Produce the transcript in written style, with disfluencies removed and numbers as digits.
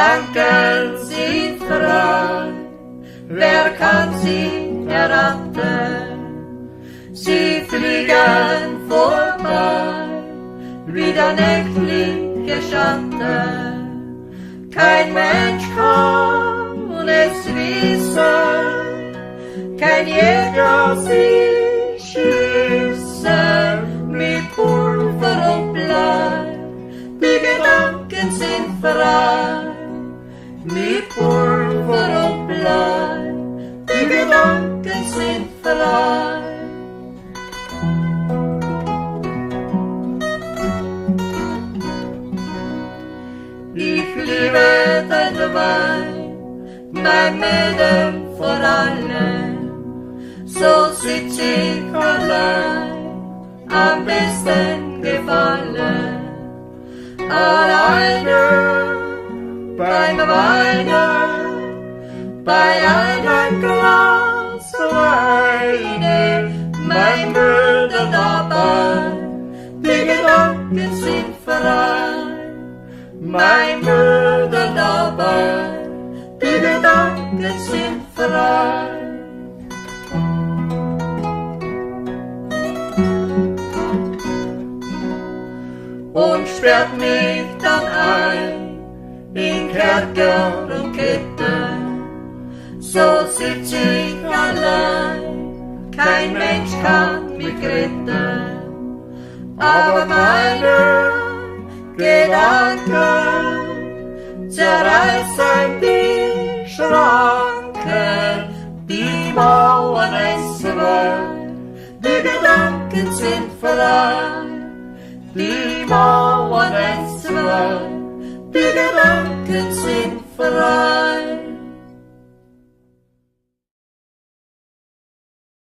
Gedanken sind frei, wer kann sie erraten? Sie fliegen vorbei, wie der nächtliche Schatten. Kein Mensch kann es wissen, kein Jäger sie schießen mit Pulver und Blei. Die Gedanken sind frei, mit Pulver und Blei. Die Gedanken sind frei. Ich liebe den Wein, mein Mädel vor allem, so sitz ich allein, am besten gefallen. Alleine beim Weinen, bei einem Glas Weine, mein Bruder dabei, die Gedanken sind frei. Mein Bruder dabei, die Gedanken sind frei. Und sperrt mich dann ein in Kerker und Ketten, so sitz ich allein, kein Mensch kann mich retten. Aber meine Gedanken zerreißen die Schranken, die Mauern entzwei. Die Gedanken sind frei, die Mauern entzwei. Die Gedanken sind frei.